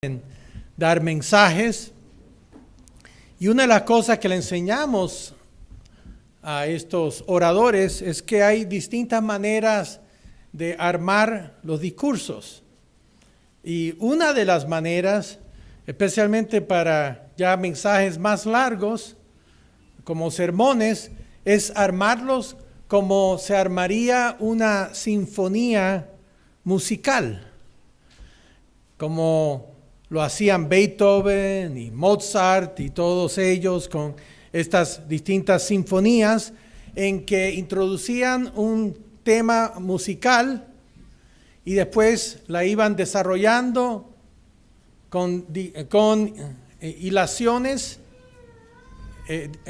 en dar mensajes. Y una de las cosas que le enseñamos a estos oradores es que hay distintas maneras de armar los discursos. Y una de las maneras, especialmente para ya mensajes más largos, como sermones, es armarlos como se armaría una sinfonía musical, como lo hacían Beethoven y Mozart y todos ellos con estas distintas sinfonías en que introducían un tema musical y después la iban desarrollando con hilaciones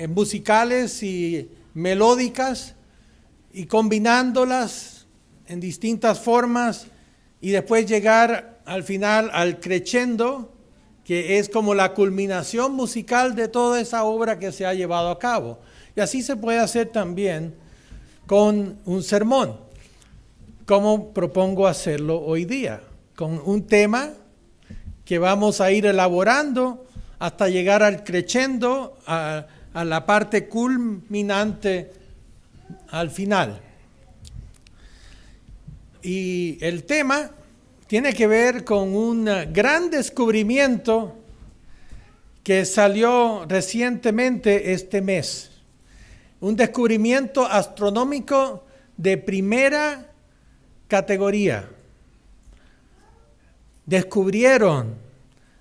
musicales y melódicas y combinándolas en distintas formas y después llegar al final al crescendo, que es como la culminación musical de toda esa obra que se ha llevado a cabo. Y así se puede hacer también con un sermón, como propongo hacerlo hoy día, con un tema que vamos a ir elaborando hasta llegar al crescendo, a la parte culminante al final. Y el tema tiene que ver con un gran descubrimiento que salió recientemente este mes. Un descubrimiento astronómico de primera categoría. Descubrieron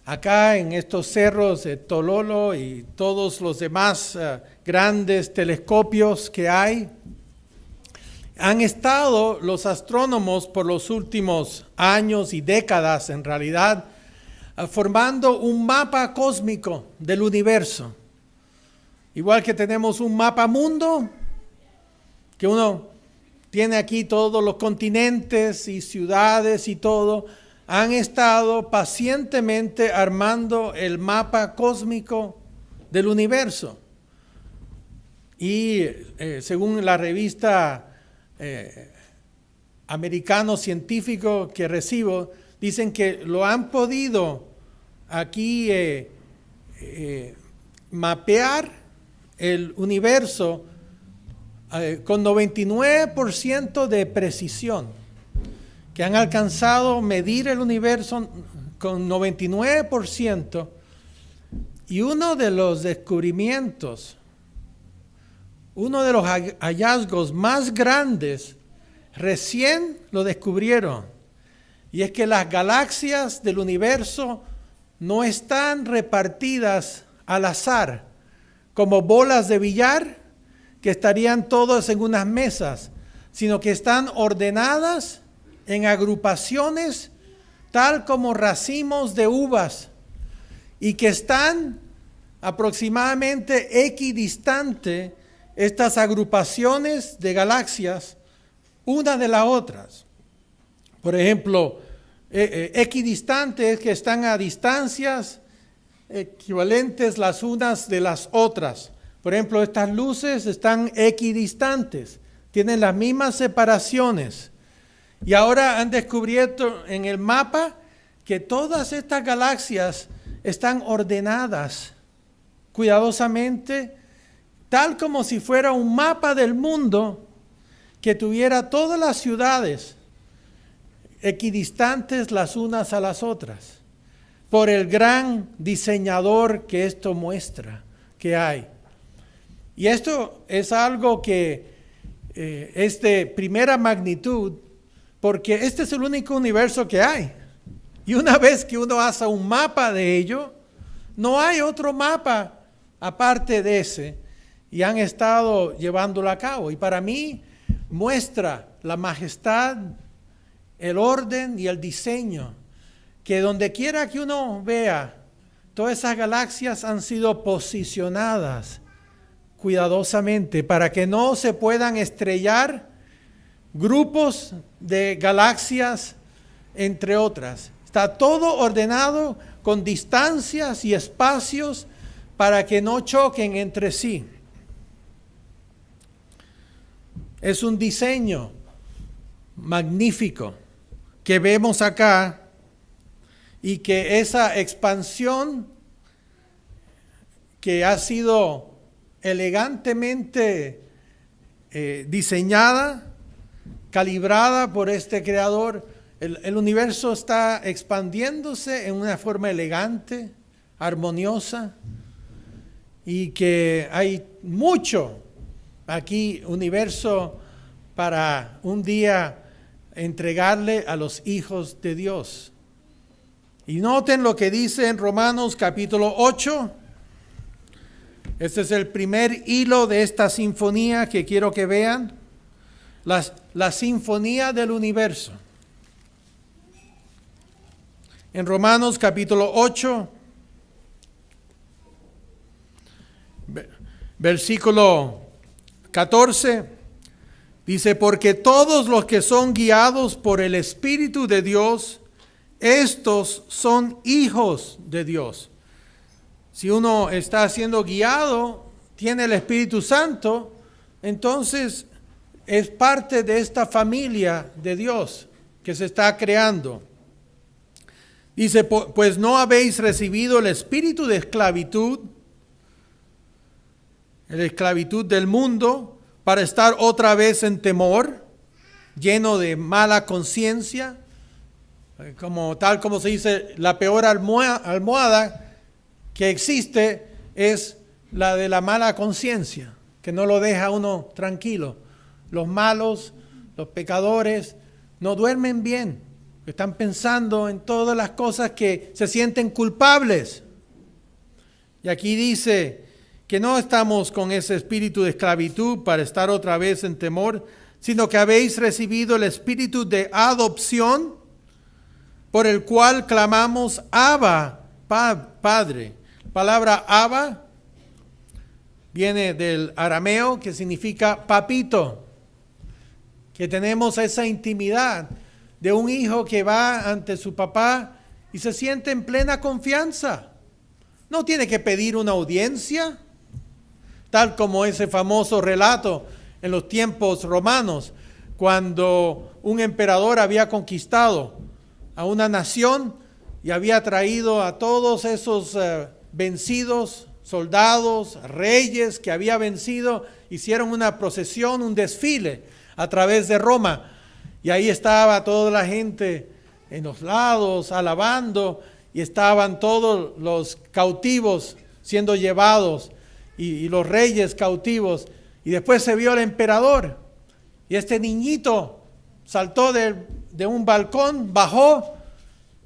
acá en estos cerros de Tololo y todos los demás grandes telescopios que hay. Han estado los astrónomos por los últimos años y décadas, en realidad, formando un mapa cósmico del universo. Igual que tenemos un mapa mundo, que uno tiene aquí todos los continentes y ciudades y todo, han estado pacientemente armando el mapa cósmico del universo. Y según la revista americano científico que recibo, dicen que lo han podido aquí mapear el universo con 99% de precisión, que han alcanzado medir el universo con 99%, y uno de los descubrimientos, uno de los hallazgos más grandes, recién lo descubrieron. Y es que las galaxias del universo no están repartidas al azar, como bolas de billar, que estarían todas en unas mesas, sino que están ordenadas en agrupaciones, tal como racimos de uvas, y que están aproximadamente equidistantes estas agrupaciones de galaxias, una de las otras. Por ejemplo, equidistantes que están a distancias equivalentes las unas de las otras. Por ejemplo, estas luces están equidistantes, tienen las mismas separaciones. Y ahora han descubierto en el mapa que todas estas galaxias están ordenadas cuidadosamente, tal como si fuera un mapa del mundo que tuviera todas las ciudades equidistantes las unas a las otras, por el gran diseñador que esto muestra que hay. Y esto es algo que es de primera magnitud, porque este es el único universo que hay. Y una vez que uno hace un mapa de ello, no hay otro mapa aparte de ese. Y han estado llevándolo a cabo. Y para mí muestra la majestad, el orden y el diseño, que donde quiera que uno vea, todas esas galaxias han sido posicionadas cuidadosamente para que no se puedan estrellar grupos de galaxias entre otras. Está todo ordenado con distancias y espacios para que no choquen entre sí. Es un diseño magnífico que vemos acá y que esa expansión que ha sido elegantemente diseñada, calibrada por este Creador, el universo está expandiéndose en una forma elegante, armoniosa, y que hay mucho aquí universo para un día entregarle a los hijos de Dios. Y noten lo que dice en Romanos capítulo 8. Este es el primer hilo de esta sinfonía que quiero que vean. La sinfonía del universo. En Romanos capítulo 8, versículo 14, dice, porque todos los que son guiados por el Espíritu de Dios, estos son hijos de Dios. Si uno está siendo guiado, tiene el Espíritu Santo, entonces es parte de esta familia de Dios que se está creando. Dice, pues no habéis recibido el espíritu de esclavitud, la esclavitud del mundo, para estar otra vez en temor, lleno de mala conciencia, tal como se dice, la peor almohada que existe es la de la mala conciencia, que no lo deja uno tranquilo. Los malos, los pecadores, no duermen bien. Están pensando en todas las cosas que se sienten culpables. Y aquí dice que no estamos con ese espíritu de esclavitud para estar otra vez en temor, sino que habéis recibido el espíritu de adopción, por el cual clamamos, Abba, Padre. La palabra Abba viene del arameo, que significa papito, que tenemos esa intimidad de un hijo que va ante su papá y se siente en plena confianza. No tiene que pedir una audiencia, tal como ese famoso relato en los tiempos romanos, cuando un emperador había conquistado a una nación y había traído a todos esos vencidos soldados, reyes que había vencido, hicieron una procesión, un desfile a través de Roma. Y ahí estaba toda la gente en los lados alabando, y estaban todos los cautivos siendo llevados y los reyes cautivos. Y después se vio el emperador, y este niñito saltó de un balcón, bajó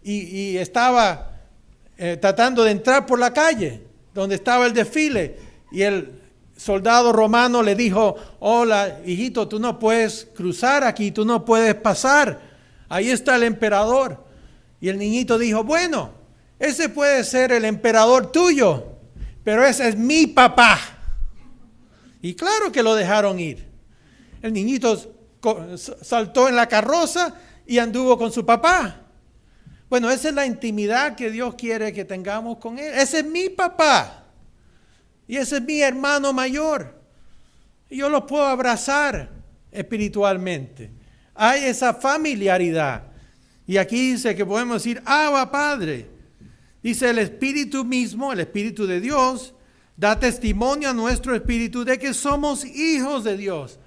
y estaba tratando de entrar por la calle donde estaba el desfile. Y el soldado romano le dijo, hola hijito, tú no puedes cruzar aquí, tú no puedes pasar, ahí está el emperador. Y el niñito dijo, bueno, ese puede ser el emperador tuyo, pero ese es mi papá. Y claro que lo dejaron ir. El niñito saltó en la carroza y anduvo con su papá. Bueno, esa es la intimidad que Dios quiere que tengamos con Él. Ese es mi papá. Y ese es mi hermano mayor. Y yo los puedo abrazar espiritualmente. Hay esa familiaridad. Y aquí dice que podemos decir, Abba, Padre. Dice el Espíritu mismo, el Espíritu de Dios, da testimonio a nuestro espíritu de que somos hijos de Dios.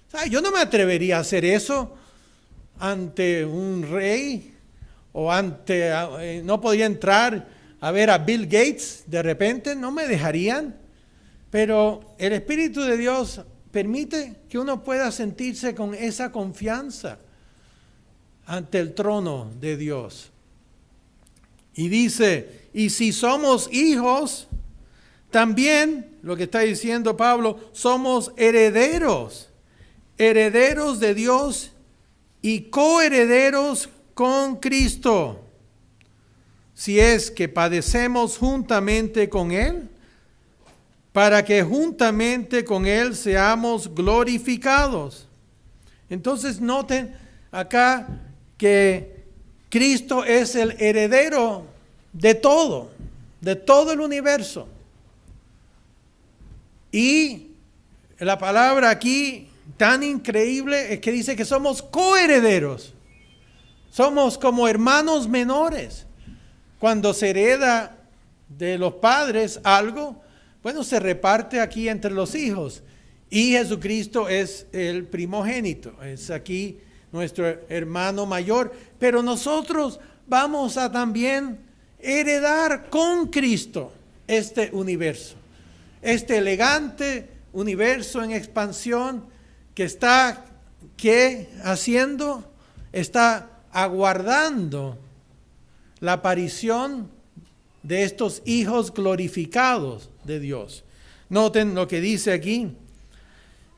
¿Sabe? Yo no me atrevería a hacer eso ante un rey o no podía entrar a ver a Bill Gates de repente, no me dejarían. Pero el Espíritu de Dios permite que uno pueda sentirse con esa confianza ante el trono de Dios. Y dice, y si somos hijos, también, lo que está diciendo Pablo, somos herederos, herederos de Dios y coherederos con Cristo, si es que padecemos juntamente con Él, para que juntamente con Él seamos glorificados. Entonces noten acá que Cristo es el heredero de todo el universo. Y la palabra aquí tan increíble es que dice que somos coherederos. Somos como hermanos menores. cuando se hereda de los padres algo, bueno, se reparte aquí entre los hijos. Y Jesucristo es el primogénito, es aquí nuestro hermano mayor. Pero nosotros vamos a también heredar con Cristo este universo. Este elegante universo en expansión que está, ¿qué haciendo? Está aguardando la aparición de estos hijos glorificados de Dios. Noten lo que dice aquí.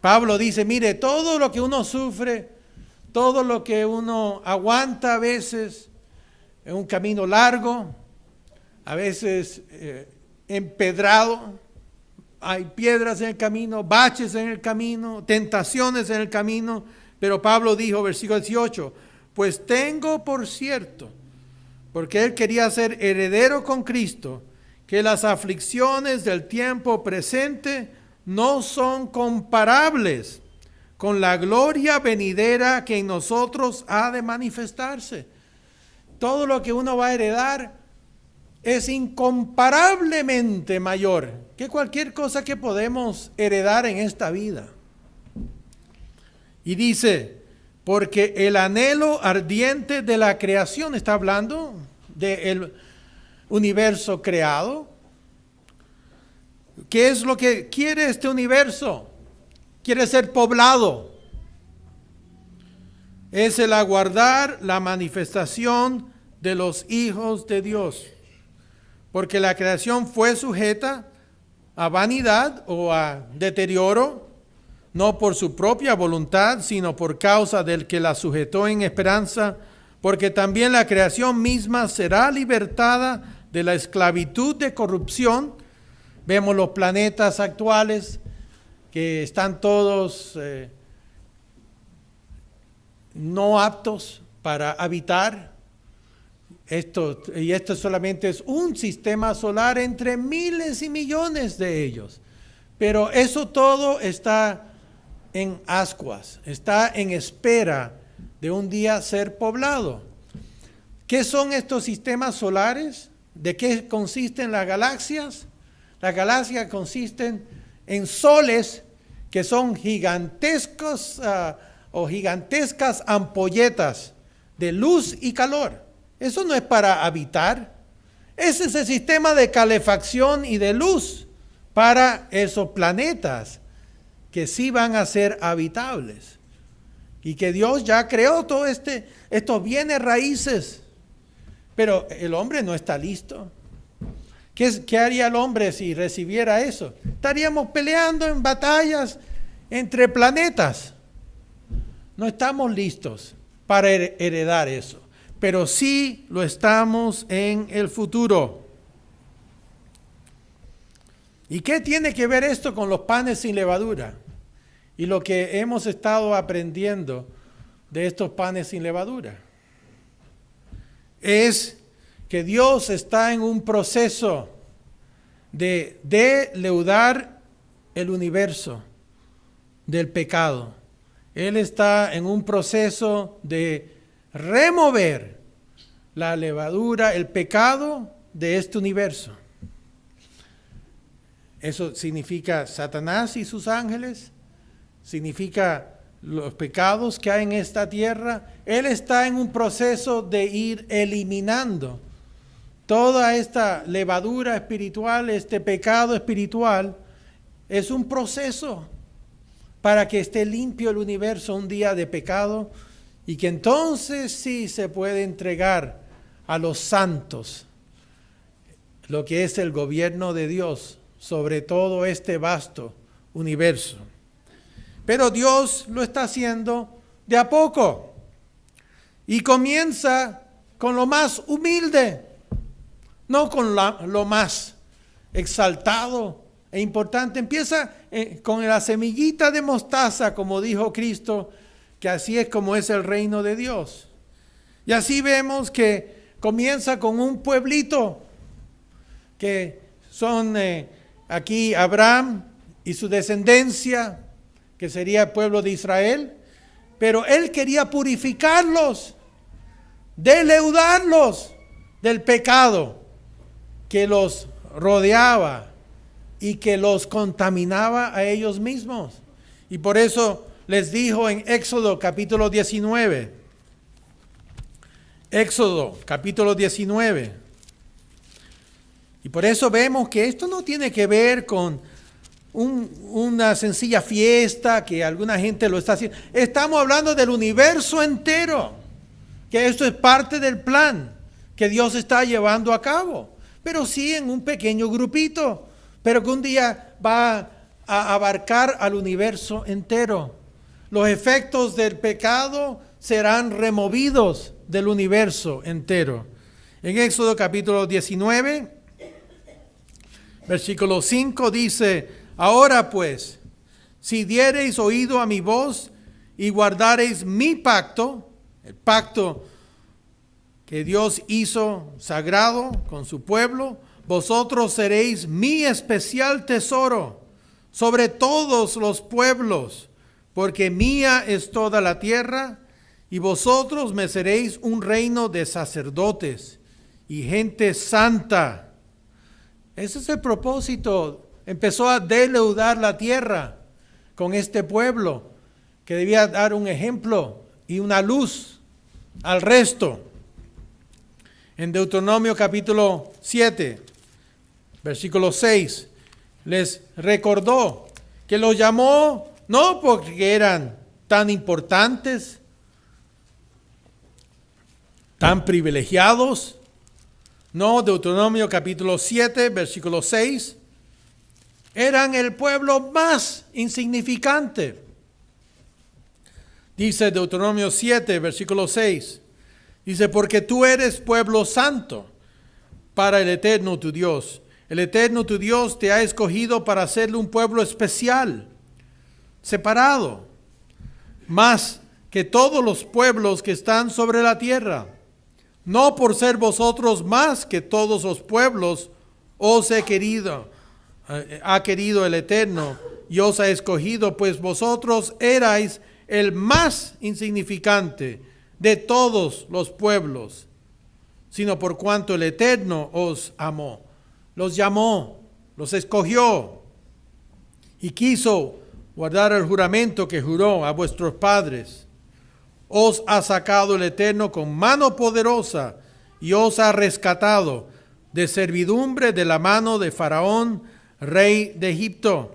Pablo dice, mire, todo lo que uno sufre, todo lo que uno aguanta a veces, en un camino largo, a veces empedrado, hay piedras en el camino, baches en el camino, tentaciones en el camino, pero Pablo dijo, versículo 18, pues tengo por cierto, porque él quería ser heredero con Cristo, que las aflicciones del tiempo presente no son comparables con la gloria venidera que en nosotros ha de manifestarse. Todo lo que uno va a heredar es incomparablemente mayor que cualquier cosa que podemos heredar en esta vida. Y dice, porque el anhelo ardiente de la creación, está hablando del universo creado. ¿Qué es lo que quiere este universo? Quiere ser poblado. Es el aguardar la manifestación de los hijos de Dios. Porque la creación fue sujeta a vanidad o a deterioro, no por su propia voluntad, sino por causa del que la sujetó en esperanza, porque también la creación misma será libertada de la esclavitud de corrupción. Vemos los planetas actuales que están todos no aptos para habitar. Esto solamente es un sistema solar entre miles y millones de ellos. Pero eso todo está en ascuas, está en espera de un día ser poblado. ¿Qué son estos sistemas solares? ¿De qué consisten las galaxias? Las galaxias consisten en soles que son gigantescos o gigantescas ampolletas de luz y calor. Eso no es para habitar. Ese es el sistema de calefacción y de luz para esos planetas que sí van a ser habitables. Y que Dios ya creó todo estos bienes raíces. Pero el hombre no está listo. ¿Qué haría el hombre si recibiera eso? Estaríamos peleando en batallas entre planetas. No estamos listos para heredar eso, pero sí lo estamos en el futuro. ¿Y qué tiene que ver esto con los panes sin levadura? Y lo que hemos estado aprendiendo de estos panes sin levadura es que Dios está en un proceso de deleudar el universo del pecado. Él está en un proceso de remover la levadura, el pecado de este universo. Eso significa Satanás y sus ángeles, significa los pecados que hay en esta tierra. Él está en un proceso de ir eliminando toda esta levadura espiritual, este pecado espiritual. Es un proceso para que esté limpio el universo un día de pecado y que entonces sí se puede entregar a los santos lo que es el gobierno de Dios sobre todo este vasto universo. Pero Dios lo está haciendo de a poco y comienza con lo más humilde, no con lo más exaltado e importante. Empieza con la semillita de mostaza, como dijo Cristo, que así es como es el reino de Dios. Y así vemos que comienza con un pueblito, que son aquí Abraham y su descendencia, que sería el pueblo de Israel, pero él quería purificarlos, deleudarlos, del pecado que los rodeaba y que los contaminaba a ellos mismos. Y por eso les dijo en Éxodo capítulo 19, Éxodo capítulo 19, y por eso vemos que esto no tiene que ver con una sencilla fiesta que alguna gente lo está haciendo. Estamos hablando del universo entero, que esto es parte del plan que Dios está llevando a cabo, pero sí en un pequeño grupito, pero que un día va a abarcar al universo entero. Los efectos del pecado serán removidos del universo entero. En Éxodo capítulo 19, versículo 5 dice: ahora pues, si diereis oído a mi voz y guardareis mi pacto, el pacto que Dios hizo sagrado con su pueblo, vosotros seréis mi especial tesoro sobre todos los pueblos, porque mía es toda la tierra, y vosotros me seréis un reino de sacerdotes y gente santa. Ese es el propósito. Empezó a deleudar la tierra con este pueblo que debía dar un ejemplo y una luz al resto. En Deuteronomio capítulo 7, versículo 6, les recordó que los llamó no porque eran tan importantes, tan privilegiados. No, Deuteronomio capítulo 7, versículo 6, eran el pueblo más insignificante. Dice Deuteronomio 7, versículo 6, dice: porque tú eres pueblo santo para el Eterno tu Dios. El Eterno tu Dios te ha escogido para hacerle un pueblo especial, separado, más que todos los pueblos que están sobre la tierra. No por ser vosotros más que todos los pueblos os he querido, ha querido el Eterno y os ha escogido, pues vosotros erais el más insignificante de todos los pueblos, sino por cuanto el Eterno os amó, los llamó, los escogió y quiso guardar el juramento que juró a vuestros padres. Os ha sacado el Eterno con mano poderosa y os ha rescatado de servidumbre de la mano de Faraón, rey de Egipto.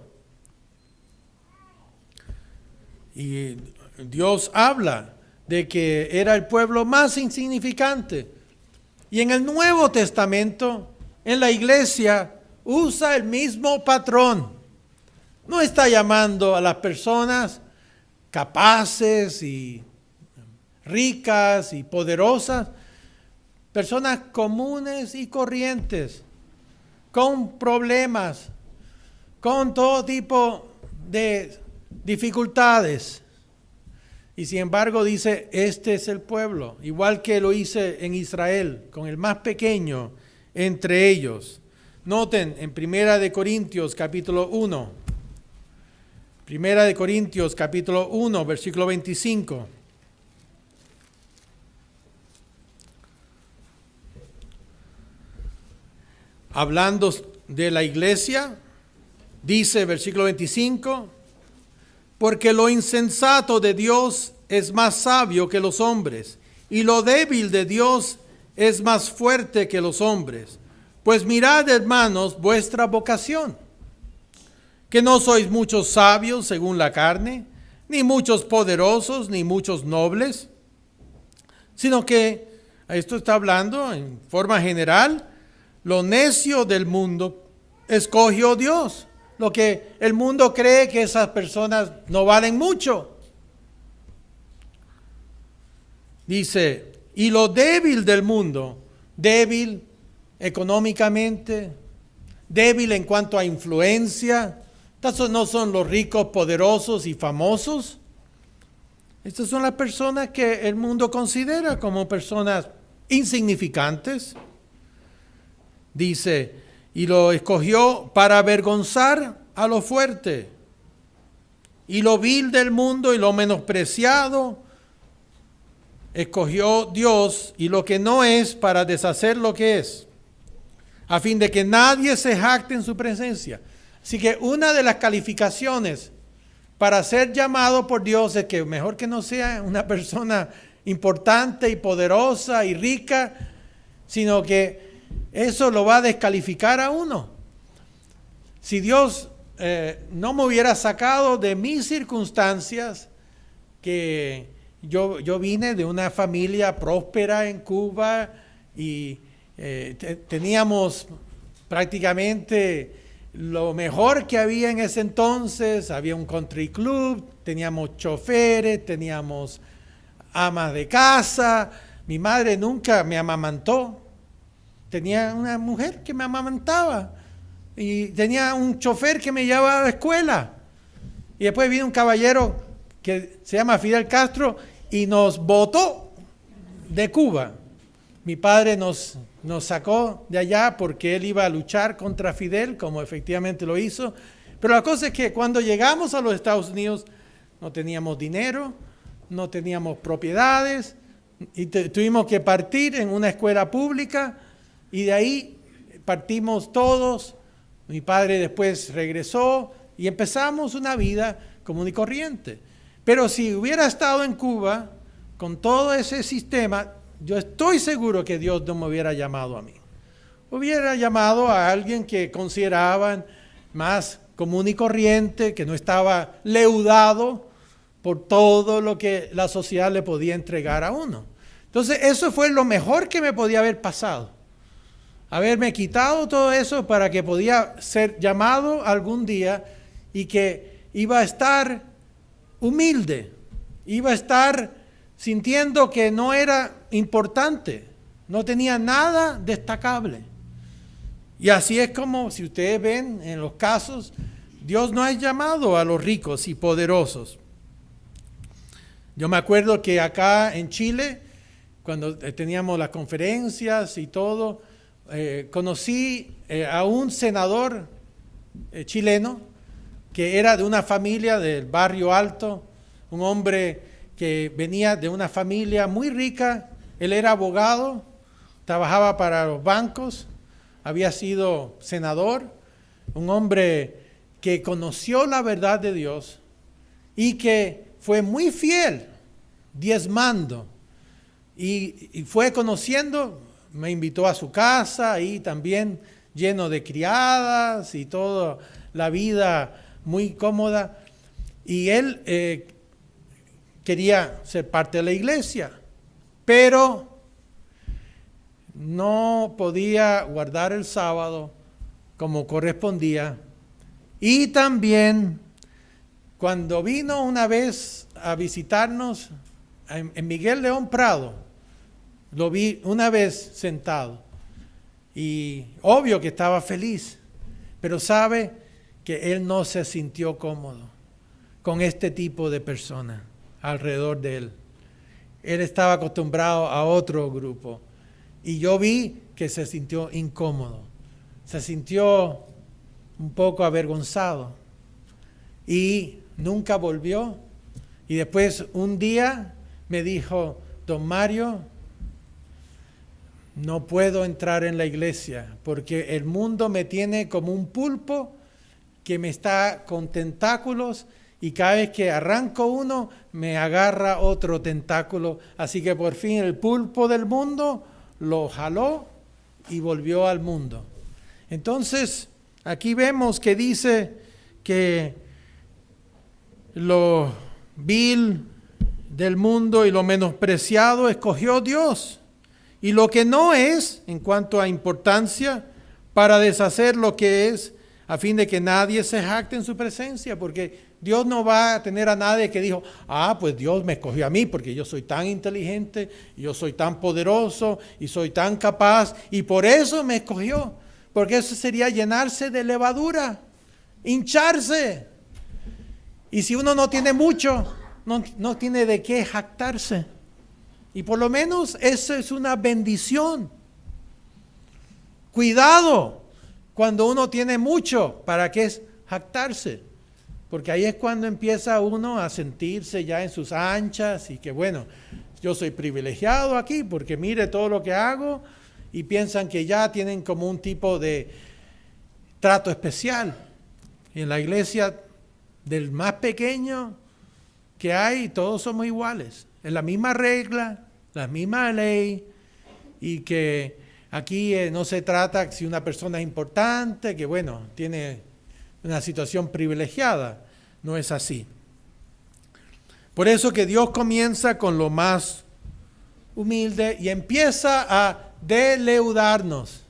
Y Dios habla de que era el pueblo más insignificante. Y en el Nuevo Testamento, en la iglesia, usa el mismo patrón. No está llamando a las personas capaces y ricas y poderosas, personas comunes y corrientes, con problemas, con todo tipo de dificultades. Y sin embargo dice, este es el pueblo, igual que lo hice en Israel, con el más pequeño entre ellos. Noten en Primera de Corintios capítulo 1, Primera de Corintios capítulo 1, versículo 25. Hablando de la iglesia, dice versículo 25, porque lo insensato de Dios es más sabio que los hombres, y lo débil de Dios es más fuerte que los hombres. Pues mirad, hermanos, vuestra vocación, que no sois muchos sabios según la carne, ni muchos poderosos, ni muchos nobles, sino que, esto está hablando en forma general, lo necio del mundo escogió Dios. Lo que el mundo cree que esas personas no valen mucho. Dice, y lo débil del mundo, débil económicamente, débil en cuanto a influencia. Estos no son los ricos, poderosos y famosos. Estas son las personas que el mundo considera como personas insignificantes. Dice, y lo escogió para avergonzar a lo fuerte, y lo vil del mundo y lo menospreciado escogió Dios y lo que no es para deshacer lo que es, a fin de que nadie se jacte en su presencia. Así que una de las calificaciones para ser llamado por Dios es que mejor que no sea una persona importante y poderosa y rica, sino que eso lo va a descalificar a uno. Si Dios no me hubiera sacado de mis circunstancias, que yo vine de una familia próspera en Cuba y teníamos prácticamente lo mejor que había en ese entonces. Había un country club, teníamos choferes, teníamos amas de casa. Mi madre nunca me amamantó. Tenía una mujer que me amamantaba y tenía un chofer que me llevaba a la escuela. Y después vino un caballero que se llama Fidel Castro y nos botó de Cuba. Mi padre nos sacó de allá porque él iba a luchar contra Fidel, como efectivamente lo hizo. Pero la cosa es que cuando llegamos a los Estados Unidos no teníamos dinero, no teníamos propiedades y tuvimos que partir en una escuela pública y de ahí partimos todos. Mi padre después regresó y empezamos una vida común y corriente. Pero si hubiera estado en Cuba con todo ese sistema, yo estoy seguro que Dios no me hubiera llamado a mí. Hubiera llamado a alguien que consideraban más común y corriente, que no estaba leudado por todo lo que la sociedad le podía entregar a uno. Entonces, eso fue lo mejor que me podía haber pasado. Haberme quitado todo eso para que podía ser llamado algún día y que iba a estar humilde, iba a estar sintiendo que no era importante, no tenía nada destacable. Y así es como, si ustedes ven en los casos, Dios no ha llamado a los ricos y poderosos. Yo me acuerdo que acá en Chile, cuando teníamos las conferencias y todo, conocí a un senador chileno que era de una familia del barrio alto, un hombre que venía de una familia muy rica. Él era abogado, trabajaba para los bancos, había sido senador, un hombre que conoció la verdad de Dios y que fue muy fiel, diezmando, y fue conociendo. Me invitó a su casa, ahí también lleno de criadas y toda la vida muy cómoda. Y él quería ser parte de la iglesia, pero no podía guardar el sábado como correspondía. Y también cuando vino una vez a visitarnos en Miguel León Prado, lo vi una vez sentado y obvio que estaba feliz, pero sabe que él no se sintió cómodo con este tipo de personas alrededor de él. Él estaba acostumbrado a otro grupo y yo vi que se sintió incómodo, se sintió un poco avergonzado y nunca volvió. Y después un día me dijo: don Mario, no puedo entrar en la iglesia porque el mundo me tiene como un pulpo que me está con tentáculos y cada vez que arranco uno me agarra otro tentáculo. Así que por fin el pulpo del mundo lo jaló y volvió al mundo. Entonces, aquí vemos que dice que lo vil del mundo y lo menospreciado escogió Dios. Y lo que no es, en cuanto a importancia, para deshacer lo que es, a fin de que nadie se jacte en su presencia, porque Dios no va a tener a nadie que dijo: pues Dios me escogió a mí porque yo soy tan inteligente, yo soy tan poderoso y soy tan capaz y por eso me escogió. Porque eso sería llenarse de levadura, hincharse. Y si uno no tiene mucho, no tiene de qué jactarse. Y por lo menos eso es una bendición. Cuidado cuando uno tiene mucho, ¿para qué es jactarse? Porque ahí es cuando empieza uno a sentirse ya en sus anchas y que bueno, yo soy privilegiado aquí porque mire todo lo que hago, y piensan que ya tienen como un tipo de trato especial. En la iglesia, del más pequeño que hay, todos somos iguales. Es la misma regla, la misma ley, y que aquí no se trata si una persona es importante, que bueno, tiene una situación privilegiada. No es así. Por eso que Dios comienza con lo más humilde y empieza a deleudarnos,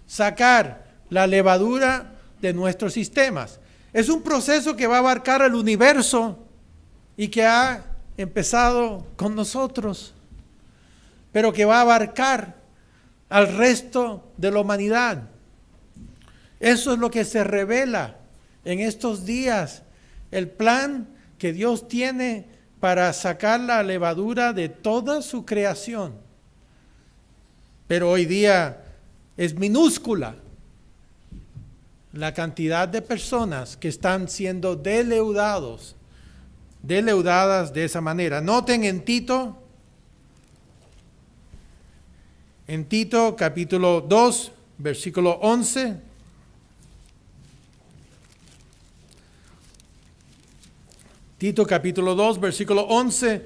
sacar la levadura de nuestros sistemas. Es un proceso que va a abarcar el universo y que ha empezado con nosotros, pero que va a abarcar al resto de la humanidad. Eso es lo que se revela en estos días, el plan que Dios tiene para sacar la levadura de toda su creación. Pero hoy día es minúscula la cantidad de personas que están siendo deleudadas de esa manera. Noten en Tito capítulo 2, versículo 11. Tito capítulo 2, versículo 11,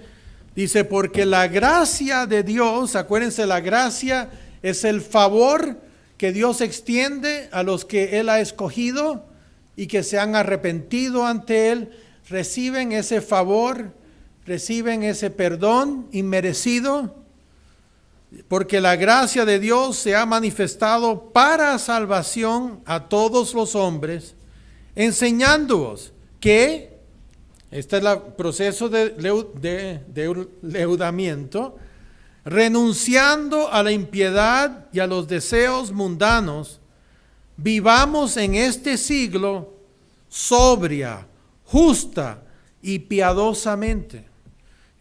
dice, porque la gracia de Dios, acuérdense, la gracia es el favor que Dios extiende a los que Él ha escogido y que se han arrepentido ante Él, reciben ese favor, reciben ese perdón inmerecido, porque la gracia de Dios se ha manifestado para salvación a todos los hombres, enseñándoos que, este es el proceso de leudamiento, renunciando a la impiedad y a los deseos mundanos, vivamos en este siglo sobria, justa y piadosamente.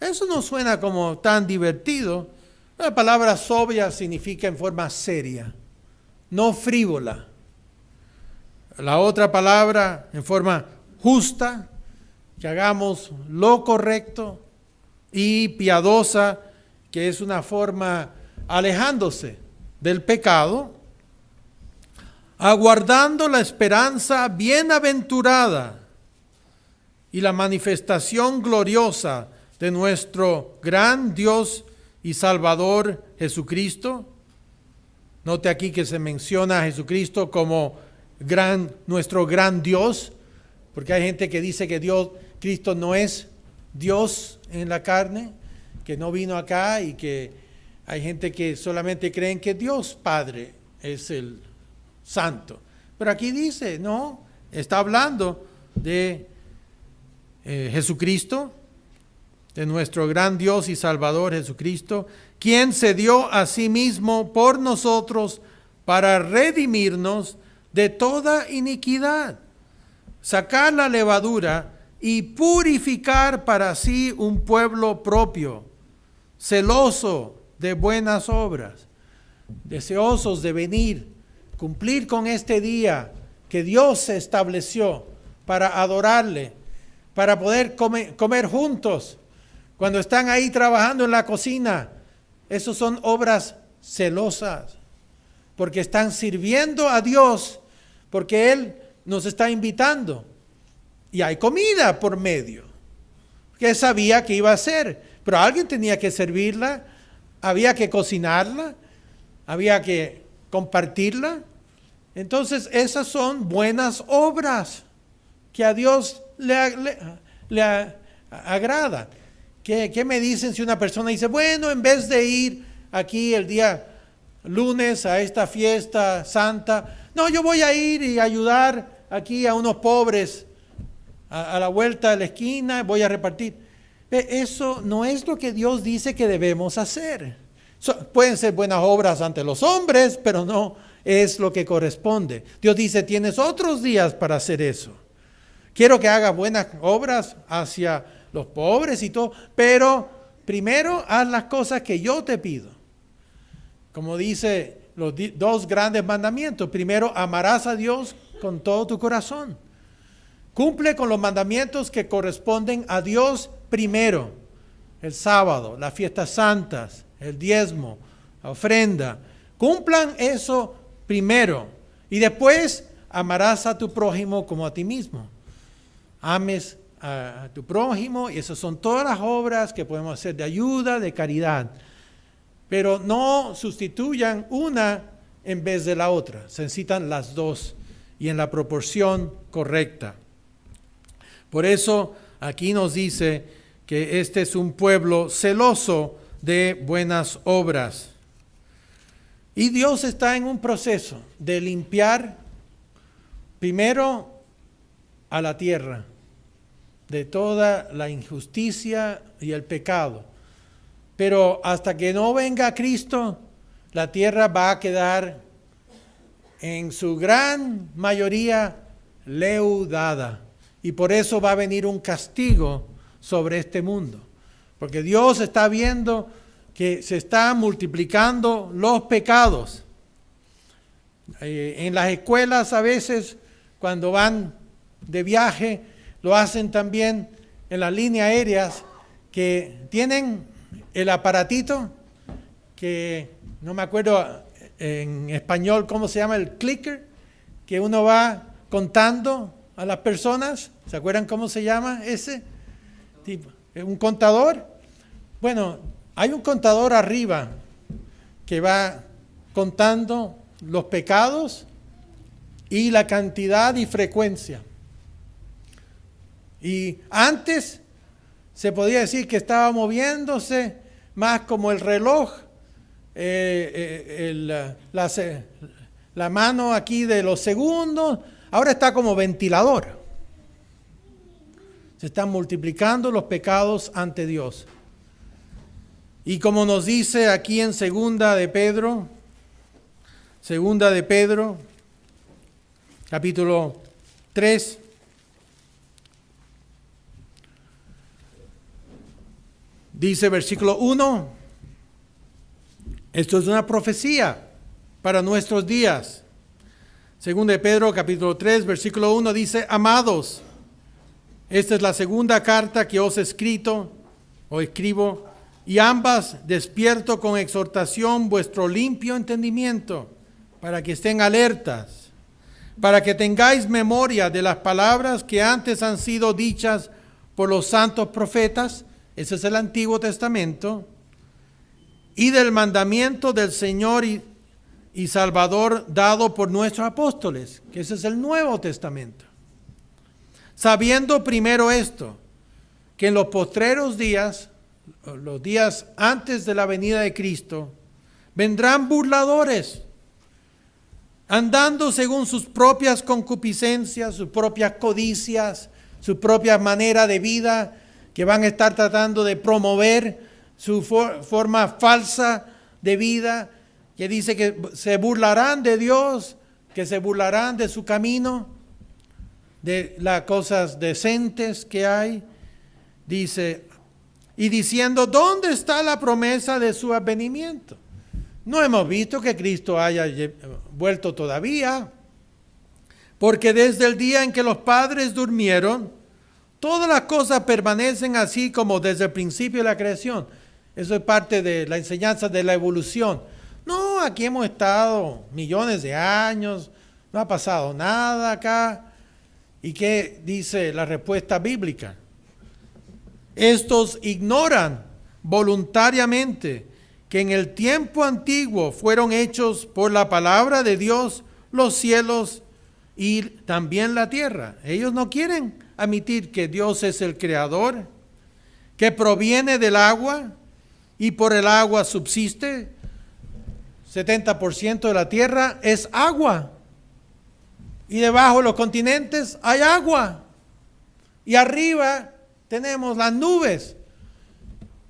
Eso no suena como tan divertido. La palabra sobria significa en forma seria, no frívola. La otra palabra en forma justa, que hagamos lo correcto, y piadosa, que es una forma alejándose del pecado, aguardando la esperanza bienaventurada y la manifestación gloriosa de nuestro gran Dios y Salvador Jesucristo. Note aquí que se menciona a Jesucristo como nuestro gran Dios, porque hay gente que dice que Cristo no es Dios en la carne, que no vino acá, y que hay gente que solamente creen que Dios Padre es el Santo. Pero aquí dice, no, está hablando de Jesucristo, de nuestro gran Dios y Salvador Jesucristo, quien se dio a sí mismo por nosotros para redimirnos de toda iniquidad, sacar la levadura y purificar para sí un pueblo propio, celoso de buenas obras, deseosos de venir, cumplir con este día que Dios se estableció para adorarle, para poder comer juntos. Cuando están ahí trabajando en la cocina, esos son obras celosas, porque están sirviendo a Dios, porque Él nos está invitando. Y hay comida por medio, que sabía que iba a hacer, pero alguien tenía que servirla, había que cocinarla, había que compartirla. Entonces esas son buenas obras que a Dios le agrada. ¿Qué me dicen si una persona dice, bueno, en vez de ir aquí el día lunes a esta fiesta santa, no, yo voy a ir y ayudar aquí a unos pobres a la vuelta de la esquina, voy a repartir? Eso no es lo que Dios dice que debemos hacer. Pueden ser buenas obras ante los hombres, pero no es lo que corresponde. Dios dice, tienes otros días para hacer eso. Quiero que hagas buenas obras hacia los pobres y todo, pero primero haz las cosas que yo te pido. Como dice los dos grandes mandamientos. Primero, amarás a Dios con todo tu corazón. Cumple con los mandamientos que corresponden a Dios primero. el sábado, las fiestas santas, el diezmo, la ofrenda. Cumplan eso primero y después amarás a tu prójimo como a ti mismo. Ames a tu prójimo y esas son todas las obras que podemos hacer de ayuda, de caridad. Pero no sustituyan una en vez de la otra. Se necesitan las dos y en la proporción correcta. Por eso aquí nos dice que este es un pueblo celoso de buenas obras. Y Dios está en un proceso de limpiar primero a la tierra de toda la injusticia y el pecado. Pero hasta que no venga Cristo, la tierra va a quedar en su gran mayoría leudada. Y por eso va a venir un castigo sobre este mundo. Porque Dios está viendo que se están multiplicando los pecados. En las escuelas a veces, cuando van de viaje, lo hacen también en las líneas aéreas, que tienen el aparatito, que no me acuerdo en español cómo se llama, el clicker, que uno va contando a las personas. ¿Se acuerdan cómo se llama ese? Tipo, un contador. Bueno, hay un contador arriba que va contando los pecados y la cantidad y frecuencia. Y antes se podía decir que estaba moviéndose más como el reloj, la mano aquí de los segundos. Ahora está como ventilador. Se están multiplicando los pecados ante Dios. Y como nos dice aquí en Segunda de Pedro, capítulo 3, dice versículo 1, esto es una profecía para nuestros días. Segunda de Pedro, capítulo 3, versículo 1 dice: amados, esta es la segunda carta que os he escrito o escribo, y ambas despierto con exhortación vuestro limpio entendimiento, para que estén alertas, para que tengáis memoria de las palabras que antes han sido dichas por los santos profetas, ese es el Antiguo Testamento, y del mandamiento del Señor y Salvador dado por nuestros apóstoles, que ese es el Nuevo Testamento. Sabiendo primero esto, que en los postreros días, los días antes de la venida de Cristo, vendrán burladores, andando según sus propias concupiscencias, sus propias codicias, su propia manera de vida, que van a estar tratando de promover su forma falsa de vida, que dice que se burlarán de Dios, que se burlarán de su camino, de las cosas decentes que hay. Dice, y diciendo, ¿dónde está la promesa de su advenimiento? No hemos visto que Cristo haya vuelto todavía, porque desde el día en que los padres durmieron, todas las cosas permanecen así como desde el principio de la creación. Eso es parte de la enseñanza de la evolución. No, aquí hemos estado millones de años, no ha pasado nada acá. ¿Y qué dice la respuesta bíblica? Estos ignoran voluntariamente que en el tiempo antiguo fueron hechos por la palabra de Dios los cielos y también la tierra. Ellos no quieren admitir que Dios es el creador, que proviene del agua y por el agua subsiste. 70% de la tierra es agua. Y debajo de los continentes hay agua. Y arriba tenemos las nubes.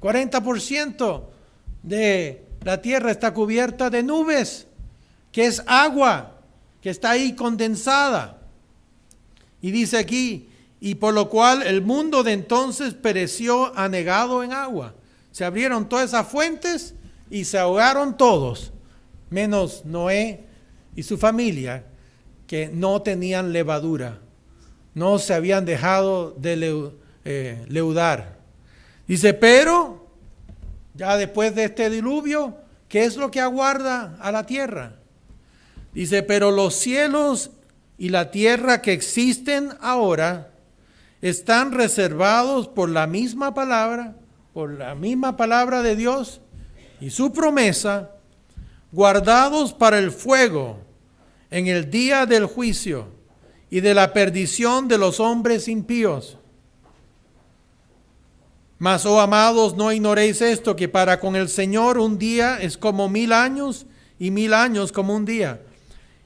40% de la tierra está cubierta de nubes, que es agua, que está ahí condensada. Y dice aquí, y por lo cual el mundo de entonces pereció anegado en agua. Se abrieron todas esas fuentes y se ahogaron todos, menos Noé y su familia, que no tenían levadura, no se habían dejado de leudar. Dice, pero Ya después de este diluvio, ¿qué es lo que aguarda a la tierra? Dice, pero los cielos y la tierra que existen ahora están reservados por la misma palabra de Dios y su promesa, guardados para el fuego en el día del juicio y de la perdición de los hombres impíos. Mas, oh amados, no ignoréis esto, que para con el Señor un día es como 1000 años y 1000 años como un día.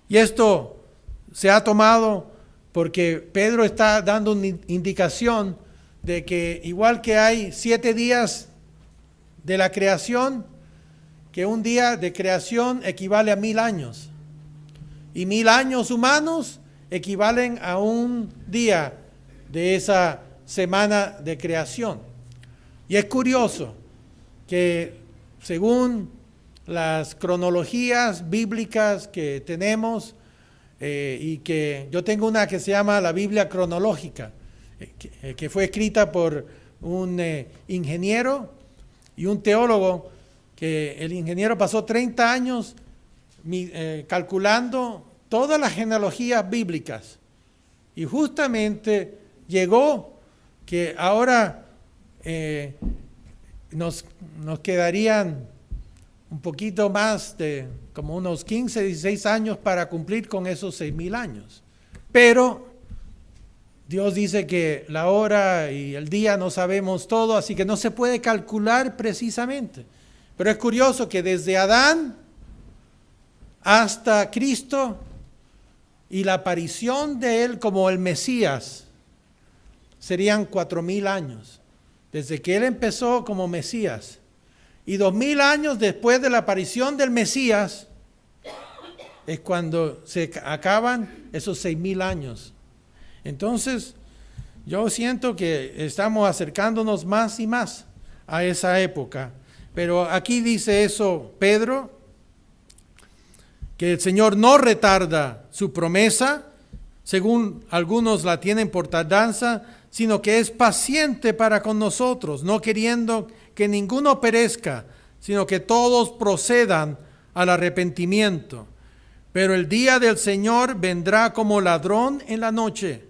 Y esto se ha tomado porque Pedro está dando una indicación de que igual que hay 7 días de la creación, que un día de creación equivale a 1000 años. Y 1000 años humanos equivalen a un día de esa semana de creación. Y es curioso que según las cronologías bíblicas que tenemos, y que yo tengo una que se llama la Biblia cronológica, que fue escrita por un ingeniero y un teólogo, que el ingeniero pasó 30 años calculando todas las genealogías bíblicas y justamente llegó que ahora nos quedarían un poquito más de como unos 15, 16 años para cumplir con esos 6000 años. Pero Dios dice que la hora y el día no sabemos todo, así que no se puede calcular precisamente. Pero es curioso que desde Adán hasta Cristo y la aparición de Él como el Mesías serían 4000 años. Desde que Él empezó como Mesías. Y 2000 años después de la aparición del Mesías es cuando se acaban esos 6000 años. Entonces, yo siento que estamos acercándonos más y más a esa época. Pero aquí dice eso Pedro, que el Señor no retarda su promesa, según algunos la tienen por tardanza, sino que es paciente para con nosotros, no queriendo que ninguno perezca, sino que todos procedan al arrepentimiento. Pero el día del Señor vendrá como ladrón en la noche,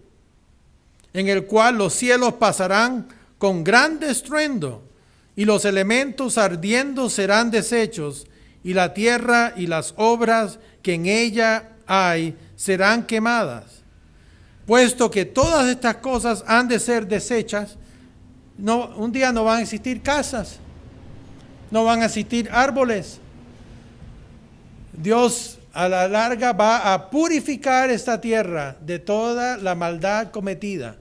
en el cual los cielos pasarán con gran estruendo, y los elementos ardiendo serán deshechos, y la tierra y las obras que en ella hay serán quemadas. Puesto que todas estas cosas han de ser deshechas, un día no van a existir casas, no van a existir árboles. Dios a la larga va a purificar esta tierra de toda la maldad cometida.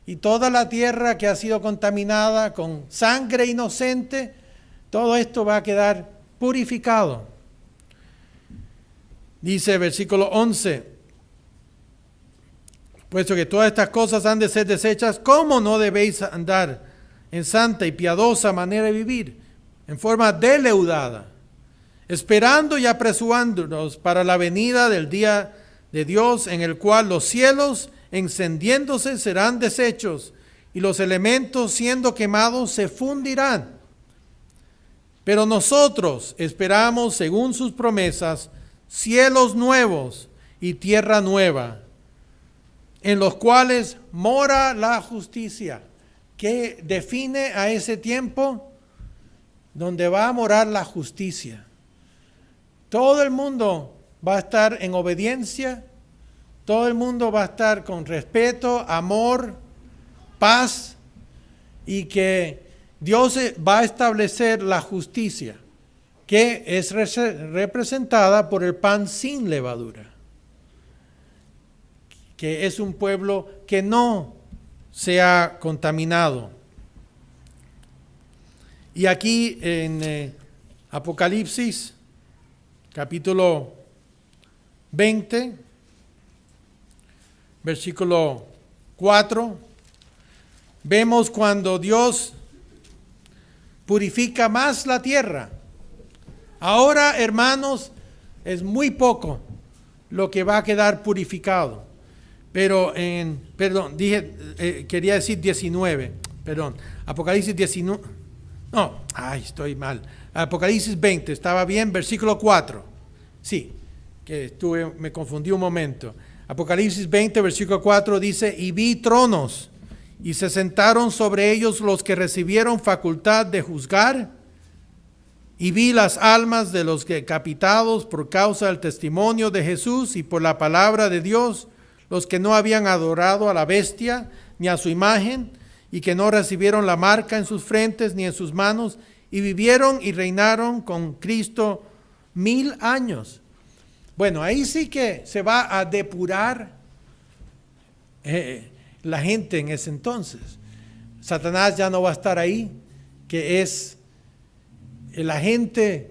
Y toda la tierra que ha sido contaminada con sangre inocente, todo esto va a quedar purificado. Dice versículo 11, puesto que todas estas cosas han de ser deshechas, ¿cómo no debéis andar en santa y piadosa manera de vivir, en forma deleudada, esperando y apresurándonos para la venida del día de Dios, en el cual los cielos encendiéndose serán deshechos y los elementos siendo quemados se fundirán? Pero nosotros esperamos, según sus promesas, cielos nuevos y tierra nueva, en los cuales mora la justicia. ¿Qué define a ese tiempo? Donde va a morar la justicia. Todo el mundo va a estar en obediencia, todo el mundo va a estar con respeto, amor, paz, y que Dios va a establecer la justicia, que es representada por el pan sin levadura, que es un pueblo que no se ha contaminado. Y aquí en Apocalipsis, capítulo 20, versículo 4, vemos cuando Dios purifica más la tierra. Ahora, hermanos, es muy poco lo que va a quedar purificado. Pero quería decir 19, Apocalipsis No, estoy mal. Apocalipsis 20, estaba bien, versículo 4. Sí, me confundí un momento. Apocalipsis 20, versículo 4 dice, y vi tronos, y se sentaron sobre ellos los que recibieron facultad de juzgar, y vi las almas de los decapitados por causa del testimonio de Jesús y por la palabra de Dios, los que no habían adorado a la bestia ni a su imagen, y que no recibieron la marca en sus frentes ni en sus manos, y vivieron y reinaron con Cristo 1000 años. Bueno, ahí sí que se va a depurar la gente en ese entonces. Satanás ya no va a estar ahí, que es el agente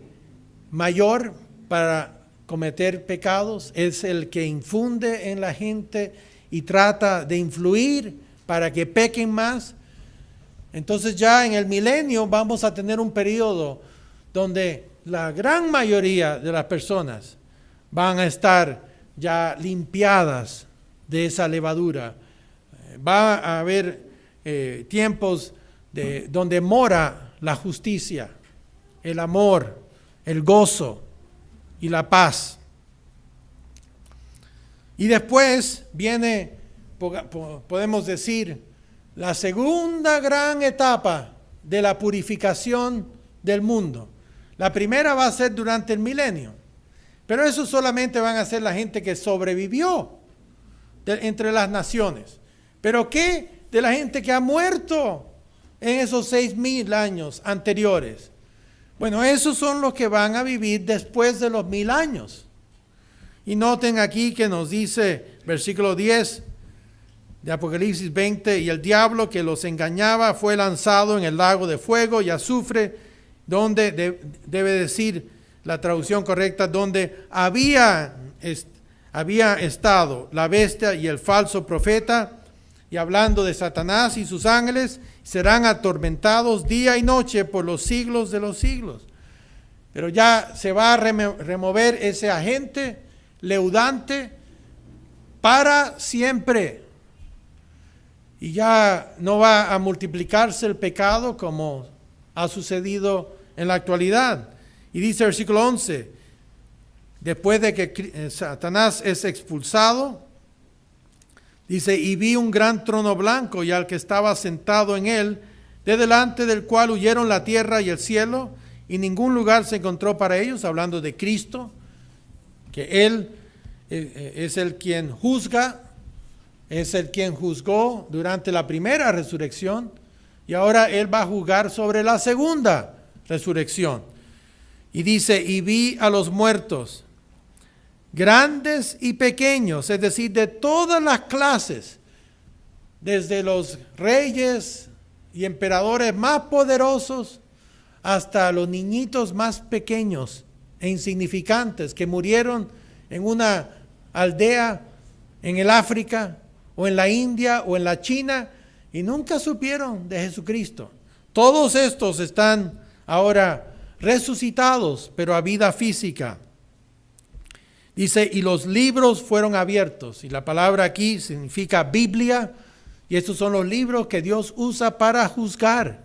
mayor para cometer pecados, es el que infunde en la gente y trata de influir para que pequen más. Entonces ya en el milenio vamos a tener un periodo donde la gran mayoría de las personas van a estar ya limpiadas de esa levadura. Va a haber tiempos donde mora la justicia, el amor, el gozo y la paz. Y después viene, podemos decir, la segunda gran etapa de la purificación del mundo. La primera va a ser durante el milenio, pero eso solamente van a ser la gente que sobrevivió entre las naciones. Pero ¿qué de la gente que ha muerto en esos 6000 años anteriores? Bueno, esos son los que van a vivir después de los 1000 años. Y noten aquí que nos dice, versículo 10 de Apocalipsis 20, y el diablo que los engañaba fue lanzado en el lago de fuego y azufre, donde debe decir la traducción correcta, donde había estado la bestia y el falso profeta, y hablando de Satanás y sus ángeles, serán atormentados día y noche por los siglos de los siglos. Pero ya se va a remover ese agente leudante para siempre. Y ya no va a multiplicarse el pecado como ha sucedido en la actualidad. Y dice el versículo 11, después de que Satanás es expulsado, dice, y vi un gran trono blanco y al que estaba sentado en él, de delante del cual huyeron la tierra y el cielo, y ningún lugar se encontró para ellos, hablando de Cristo, que Él es el quien juzga, es el quien juzgó durante la primera resurrección, y ahora Él va a juzgar sobre la segunda resurrección. Y dice, y vi a los muertos, grandes y pequeños, es decir, de todas las clases, desde los reyes y emperadores más poderosos hasta los niñitos más pequeños e insignificantes que murieron en una aldea en el África o en la India o en la China y nunca supieron de Jesucristo. Todos estos están ahora resucitados, pero a vida física. Dice, y los libros fueron abiertos, y la palabra aquí significa Biblia, y estos son los libros que Dios usa para juzgar.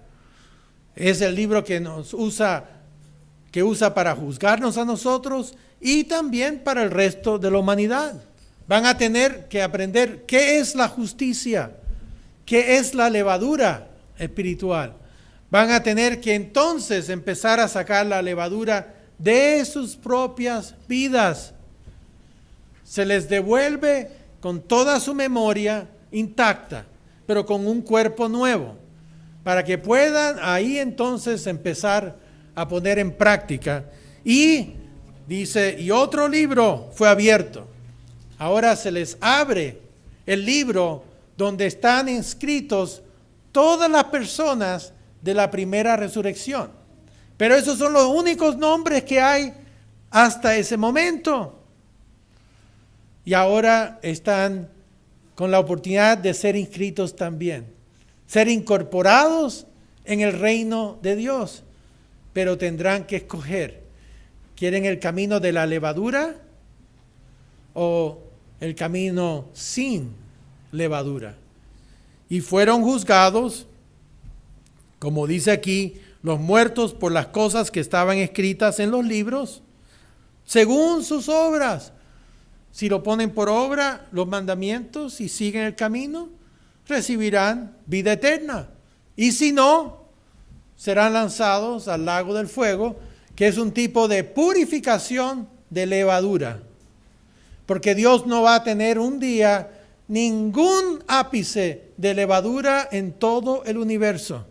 Es el libro que usa para juzgarnos a nosotros y también para el resto de la humanidad. Van a tener que aprender qué es la justicia, qué es la levadura espiritual. Van a tener que entonces empezar a sacar la levadura de sus propias vidas. Se les devuelve con toda su memoria intacta, pero con un cuerpo nuevo, para que puedan ahí entonces empezar a poner en práctica. Y dice, y otro libro fue abierto. Ahora se les abre el libro donde están inscritos todas las personas de la primera resurrección. Pero esos son los únicos nombres que hay hasta ese momento. Y ahora están con la oportunidad de ser inscritos también, ser incorporados en el reino de Dios. Pero tendrán que escoger, ¿quieren el camino de la levadura o el camino sin levadura? Y fueron juzgados, como dice aquí, los muertos por las cosas que estaban escritas en los libros, según sus obras. Si lo ponen por obra, los mandamientos, y siguen el camino, recibirán vida eterna. Y si no, serán lanzados al lago del fuego, que es un tipo de purificación de levadura. Porque Dios no va a tener un día ningún ápice de levadura en todo el universo.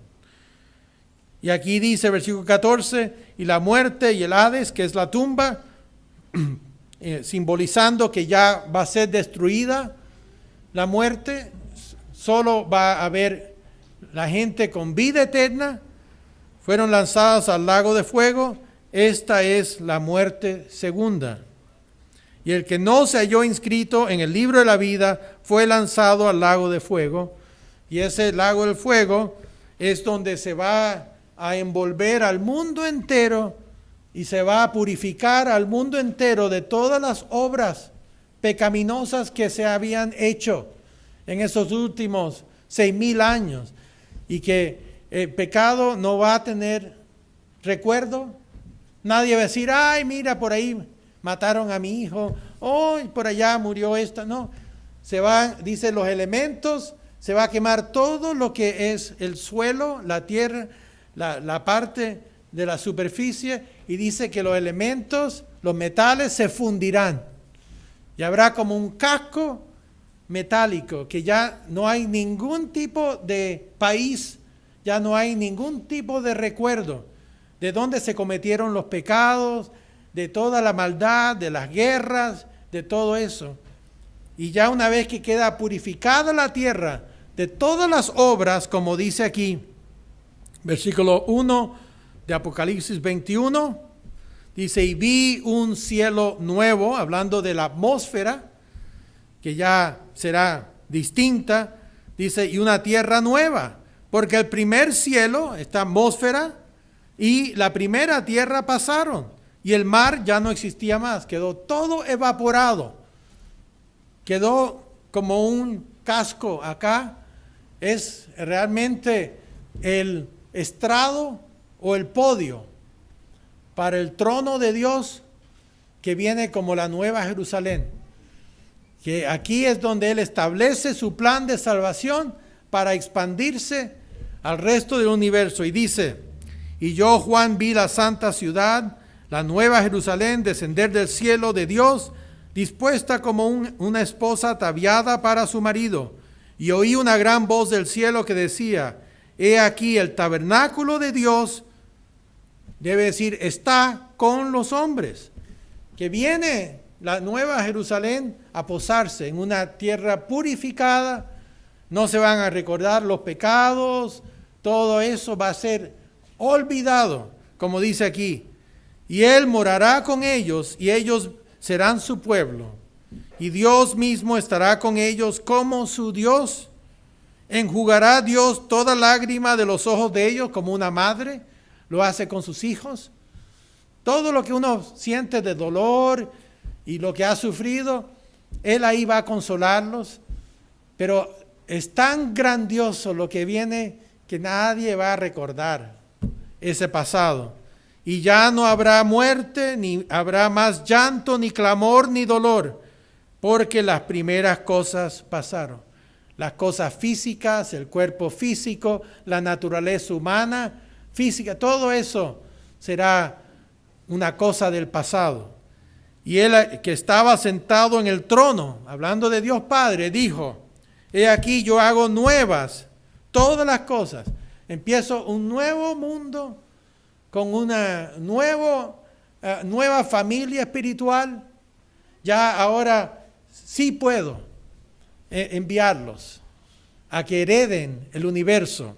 Y aquí dice, versículo 14, y la muerte y el Hades, que es la tumba, simbolizando que ya va a ser destruida la muerte, solo va a haber la gente con vida eterna, fueron lanzadas al lago de fuego. Esta es la muerte segunda. Y el que no se halló inscrito en el libro de la vida fue lanzado al lago de fuego. Y ese lago del fuego es donde se va a envolver al mundo entero y se va a purificar al mundo entero de todas las obras pecaminosas que se habían hecho en esos últimos 6,000 años. Y que el pecado no va a tener recuerdo. Nadie va a decir, ay, mira, por ahí mataron a mi hijo, hoy por allá murió esta. No, se van, dice, los elementos, se va a quemar todo lo que es el suelo, la tierra, la parte de la superficie, y dice que los elementos, los metales se fundirán. Y habrá como un casco metálico, que ya no hay ningún tipo de país, ya no hay ningún tipo de recuerdo de dónde se cometieron los pecados, de toda la maldad, de las guerras, de todo eso. Y ya una vez que queda purificada la tierra de todas las obras, como dice aquí, versículo 1 de Apocalipsis 21, dice, y vi un cielo nuevo, hablando de la atmósfera, que ya será distinta, dice, y una tierra nueva, porque el primer cielo, esta atmósfera, y la primera tierra pasaron, y el mar ya no existía más, quedó todo evaporado, quedó como un casco acá, es realmente el estrado o el podio para el trono de Dios que viene como la Nueva Jerusalén, que aquí es donde Él establece su plan de salvación para expandirse al resto del universo. Y dice, y yo, Juan, vi la santa ciudad, la Nueva Jerusalén, descender del cielo de Dios, dispuesta como una esposa ataviada para su marido. Y oí una gran voz del cielo que decía, he aquí el tabernáculo de Dios, debe decir, está con los hombres, que viene la Nueva Jerusalén a posarse en una tierra purificada. No se van a recordar los pecados, todo eso va a ser olvidado, como dice aquí. Y Él morará con ellos y ellos serán su pueblo. Y Dios mismo estará con ellos como su Dios. Enjugará Dios toda lágrima de los ojos de ellos, como una madre lo hace con sus hijos. Todo lo que uno siente de dolor y lo que ha sufrido, Él ahí va a consolarlos. Pero es tan grandioso lo que viene que nadie va a recordar ese pasado. Y ya no habrá muerte, ni habrá más llanto, ni clamor, ni dolor, porque las primeras cosas pasaron. Las cosas físicas, el cuerpo físico, la naturaleza humana, física, todo eso será una cosa del pasado. Y Él, que estaba sentado en el trono, hablando de Dios Padre, dijo, he aquí yo hago nuevas todas las cosas. Empiezo un nuevo mundo con una nueva familia espiritual. Ya ahora sí puedo enviarlos a que hereden el universo.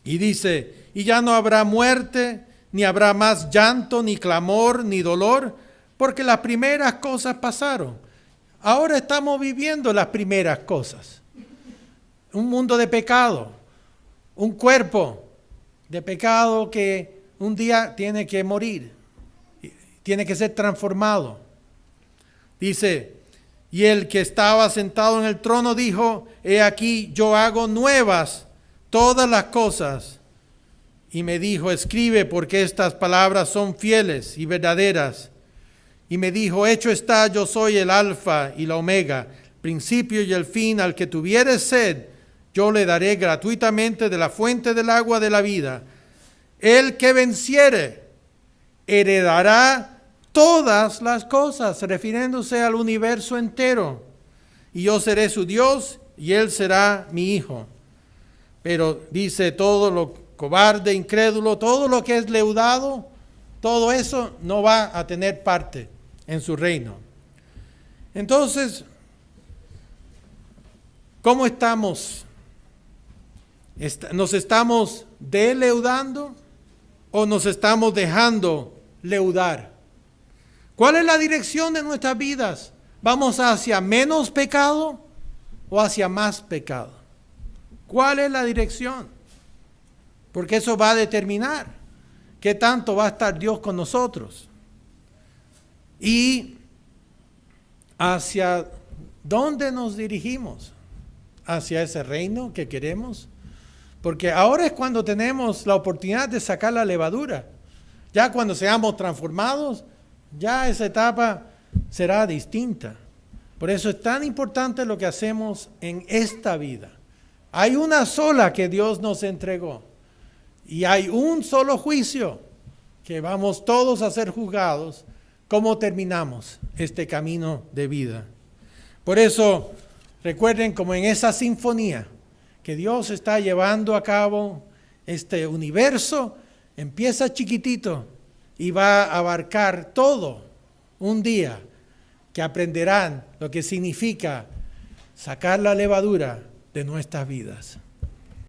Y dice, y ya no habrá muerte, ni habrá más llanto, ni clamor, ni dolor, porque las primeras cosas pasaron. Ahora estamos viviendo las primeras cosas. Un mundo de pecado, un cuerpo de pecado que un día tiene que morir, tiene que ser transformado. Dice, y el que estaba sentado en el trono dijo, he aquí yo hago nuevas todas las cosas. y me dijo, escribe porque estas palabras son fieles y verdaderas. Y me dijo, hecho está, yo soy el alfa y la omega, principio y el fin. Al que tuviere sed, yo le daré gratuitamente de la fuente del agua de la vida. El que venciere, heredará todas las cosas, refiriéndose al universo entero. Y yo seré su Dios y él será mi hijo. Pero dice, todo lo cobarde, incrédulo, todo lo que es leudado, todo eso no va a tener parte en su reino. Entonces, ¿cómo estamos? ¿Nos estamos deleudando o nos estamos dejando leudar? ¿Cuál es la dirección de nuestras vidas? ¿Vamos hacia menos pecado o hacia más pecado? ¿Cuál es la dirección? Porque eso va a determinar qué tanto va a estar Dios con nosotros. ¿Y hacia dónde nos dirigimos? ¿Hacia ese reino que queremos? Porque ahora es cuando tenemos la oportunidad de sacar la levadura. Ya cuando seamos transformados, ya esa etapa será distinta. Por eso es tan importante lo que hacemos en esta vida. Hay una sola que Dios nos entregó. Y hay un solo juicio que vamos todos a ser juzgados. ¿Cómo terminamos este camino de vida? Por eso, recuerden como en esa sinfonía que Dios está llevando a cabo este universo, empieza chiquitito y va a abarcar todo un día que aprenderán lo que significa sacar la levadura de nuestras vidas.